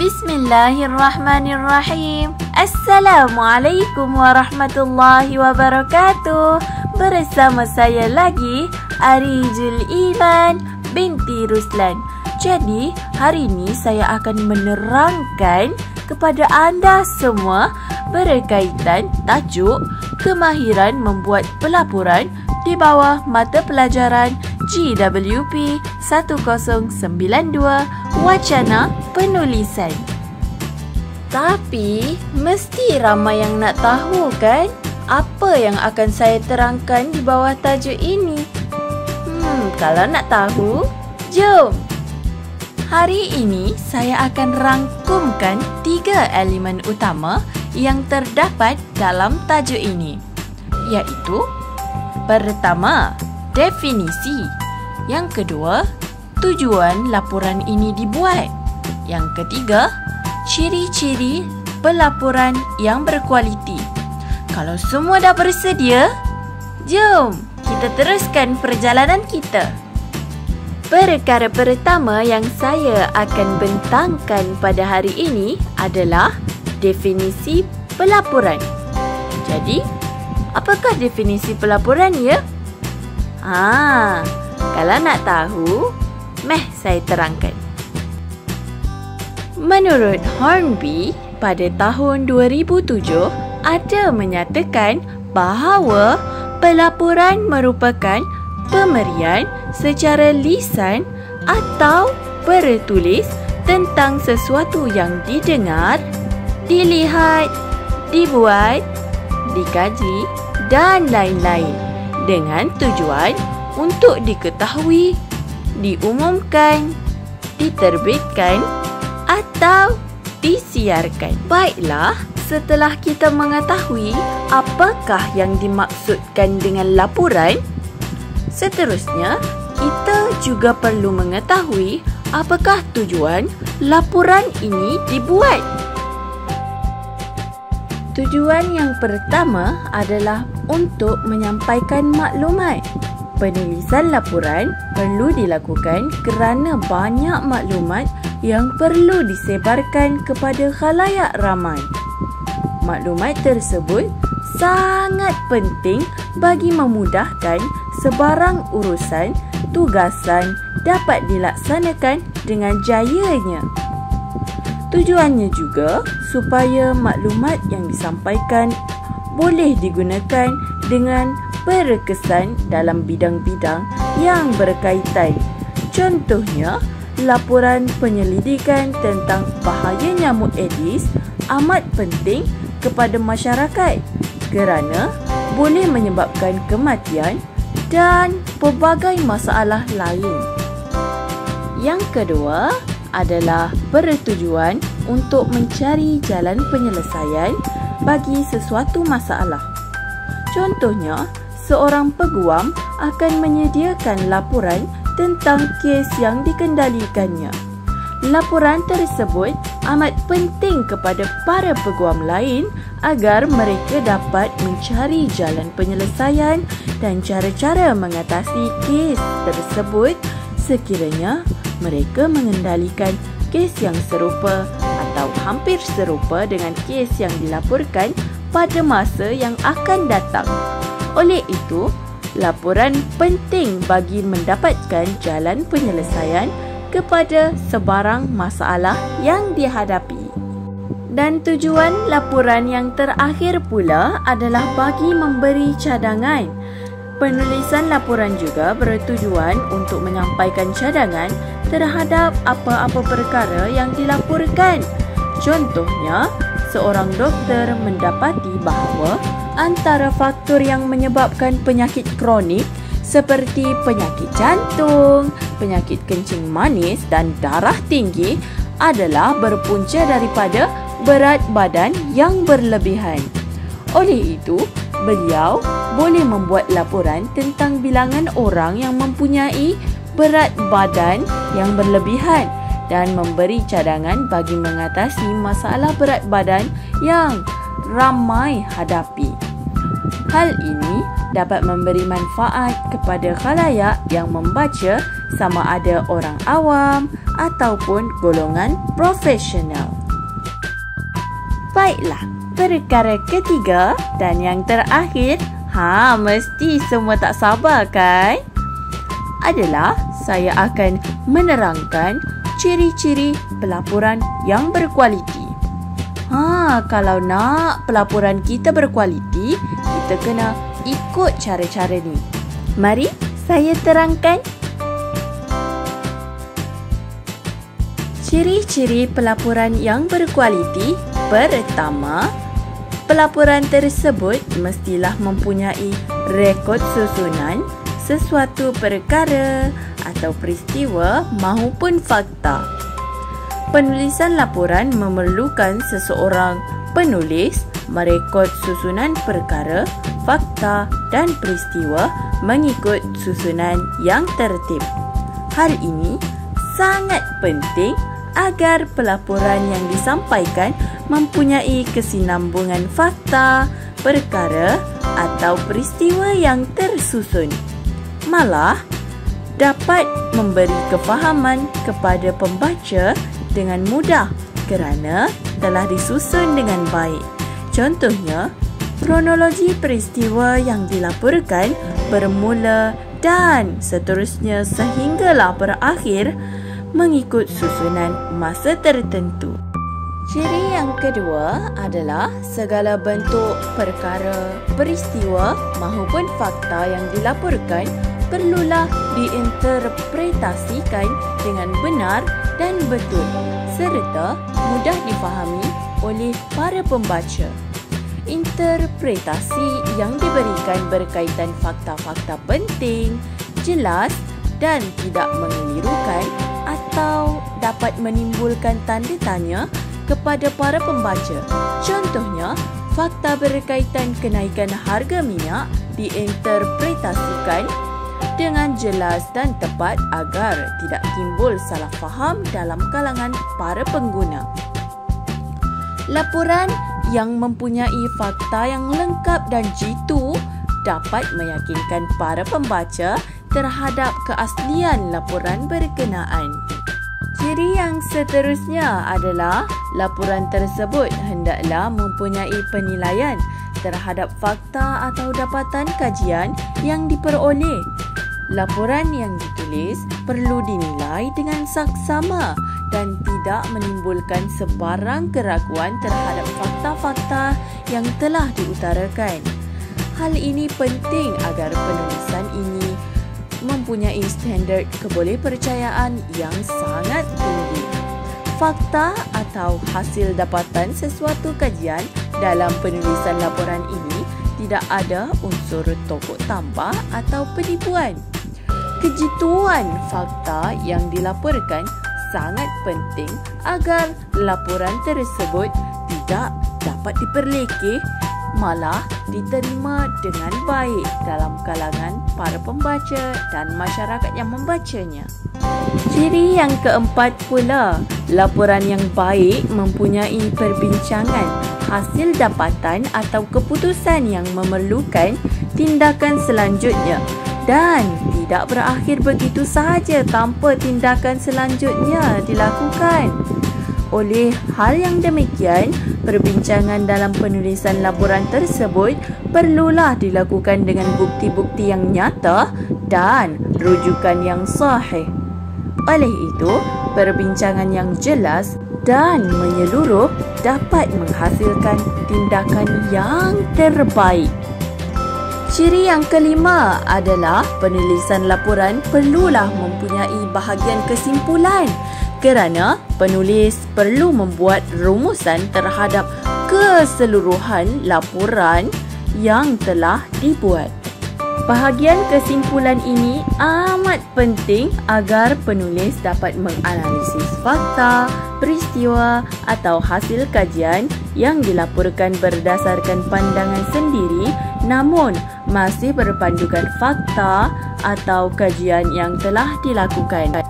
Bismillahirrahmanirrahim. Assalamualaikum warahmatullahi wabarakatuh. Bersama saya lagi Arijul Iman binti Ruslan. Jadi hari ini saya akan menerangkan kepada anda semua berkaitan tajuk kemahiran membuat pelaporan di bawah mata pelajaran GWP 1092 Wacana Penulisan. Tapi mesti ramai yang nak tahu kan apa yang akan saya terangkan di bawah tajuk ini? Kalau nak tahu, jom! Hari ini saya akan rangkumkan 3 elemen utama yang terdapat dalam tajuk ini, iaitu pertama, definisi. Yang kedua, tujuan laporan ini dibuat. Yang ketiga, ciri-ciri pelaporan yang berkualiti. Kalau semua dah bersedia, jom kita teruskan perjalanan kita. Perkara pertama yang saya akan bentangkan pada hari ini adalah definisi pelaporan. Jadi, apakah definisi pelaporan ya? Kalau nak tahu, saya terangkan. Menurut Hornby, pada tahun 2007 ada menyatakan bahawa pelaporan merupakan pemberian secara lisan atau bertulis tentang sesuatu yang didengar, dilihat, dibuat, dikaji dan lain-lain dengan tujuan untuk diketahui, diumumkan, diterbitkan atau disiarkan. Baiklah, setelah kita mengetahui apakah yang dimaksudkan dengan laporan, seterusnya kita juga perlu mengetahui apakah tujuan laporan ini dibuat. Tujuan yang pertama adalah untuk menyampaikan maklumat. Penulisan laporan perlu dilakukan kerana banyak maklumat yang perlu disebarkan kepada khalayak ramai. Maklumat tersebut sangat penting bagi memudahkan sebarang urusan tugasan dapat dilaksanakan dengan jayanya. Tujuannya juga supaya maklumat yang disampaikan boleh digunakan dengan berkesan dalam bidang-bidang yang berkaitan. Contohnya, laporan penyelidikan tentang bahaya nyamuk Aedes amat penting kepada masyarakat kerana boleh menyebabkan kematian dan pelbagai masalah lain. Yang kedua adalah bertujuan untuk mencari jalan penyelesaian bagi sesuatu masalah. Contohnya, seorang peguam akan menyediakan laporan tentang kes yang dikendalikannya. Laporan tersebut amat penting kepada para peguam lain agar mereka dapat mencari jalan penyelesaian dan cara-cara mengatasi kes tersebut sekiranya mereka mengendalikan kes yang serupa atau hampir serupa dengan kes yang dilaporkan pada masa yang akan datang. Oleh itu, laporan penting bagi mendapatkan jalan penyelesaian kepada sebarang masalah yang dihadapi. Dan tujuan laporan yang terakhir pula adalah bagi memberi cadangan. Penulisan laporan juga bertujuan untuk menyampaikan cadangan terhadap apa-apa perkara yang dilaporkan. Contohnya, seorang doktor mendapati bahawa antara faktor yang menyebabkan penyakit kronik seperti penyakit jantung, penyakit kencing manis dan darah tinggi adalah berpunca daripada berat badan yang berlebihan. Oleh itu, beliau boleh membuat laporan tentang bilangan orang yang mempunyai berat badan yang berlebihan dan memberi cadangan bagi mengatasi masalah berat badan yang ramai hadapi. Hal ini dapat memberi manfaat kepada khalayak yang membaca sama ada orang awam ataupun golongan profesional. Baiklah, perkara ketiga dan yang terakhir, mesti semua tak sabar kan? Adalah saya akan menerangkan ciri-ciri pelaporan yang berkualiti. Kalau nak pelaporan kita berkualiti, kita kena ikut cara-cara ni. Mari saya terangkan. Ciri-ciri pelaporan yang berkualiti. Pertama, pelaporan tersebut mestilah mempunyai rekod susunan sesuatu perkara atau peristiwa maupun fakta. Penulisan laporan memerlukan seseorang penulis merekod susunan perkara, fakta dan peristiwa mengikut susunan yang tertib. Hal ini sangat penting agar pelaporan yang disampaikan mempunyai kesinambungan fakta, perkara atau peristiwa yang tersusun. Malah, dapat memberi kefahaman kepada pembaca dengan mudah kerana telah disusun dengan baik. Contohnya, kronologi peristiwa yang dilaporkan bermula dan seterusnya sehinggalah berakhir mengikut susunan masa tertentu. Ciri yang kedua adalah segala bentuk perkara, peristiwa maupun fakta yang dilaporkan perlulah diinterpretasikan dengan benar dan betul serta mudah difahami oleh para pembaca. Interpretasi yang diberikan berkaitan fakta-fakta penting, jelas dan tidak mengelirukan atau dapat menimbulkan tanda tanya kepada para pembaca. Contohnya, fakta berkaitan kenaikan harga minyak diinterpretasikan dengan jelas dan tepat agar tidak timbul salah faham dalam kalangan para pengguna. Laporan yang mempunyai fakta yang lengkap dan jitu dapat meyakinkan para pembaca terhadap keaslian laporan berkenaan. Ciri yang seterusnya adalah laporan tersebut hendaklah mempunyai penilaian terhadap fakta atau dapatan kajian yang diperoleh. Laporan yang ditulis perlu dinilai dengan saksama dan tidak menimbulkan sebarang keraguan terhadap fakta-fakta yang telah diutarakan. Hal ini penting agar penulisan ini mempunyai standard kebolehpercayaan yang sangat tinggi. Fakta atau hasil dapatan sesuatu kajian dalam penulisan laporan ini tidak ada unsur tokok tambah atau penipuan. Kejituan fakta yang dilaporkan sangat penting agar laporan tersebut tidak dapat diperlekeh, malah diterima dengan baik dalam kalangan para pembaca dan masyarakat yang membacanya. Ciri yang keempat pula, laporan yang baik mempunyai perbincangan, hasil dapatan atau keputusan yang memerlukan tindakan selanjutnya dan tidak berakhir begitu sahaja tanpa tindakan selanjutnya dilakukan. Oleh hal yang demikian, perbincangan dalam penulisan laporan tersebut perlulah dilakukan dengan bukti-bukti yang nyata dan rujukan yang sahih. Oleh itu, perbincangan yang jelas dan menyeluruh dapat menghasilkan tindakan yang terbaik. Ciri yang kelima adalah penulisan laporan perlulah mempunyai bahagian kesimpulan kerana penulis perlu membuat rumusan terhadap keseluruhan laporan yang telah dibuat. Bahagian kesimpulan ini amat penting agar penulis dapat menganalisis fakta, peristiwa atau hasil kajian yang dilaporkan berdasarkan pandangan sendiri namun masih berpandukan fakta atau kajian yang telah dilakukan.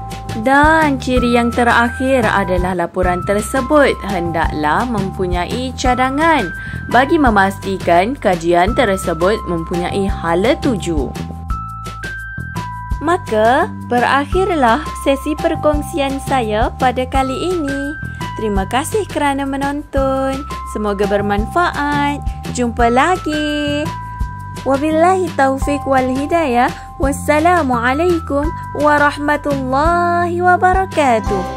Dan ciri yang terakhir adalah laporan tersebut hendaklah mempunyai cadangan bagi memastikan kajian tersebut mempunyai hala tuju. Maka, berakhirlah sesi perkongsian saya pada kali ini. Terima kasih kerana menonton. Semoga bermanfaat. Jumpa lagi. Wabillahi taufiq wal hidayah. Wassalamualaikum warahmatullahi wabarakatuh.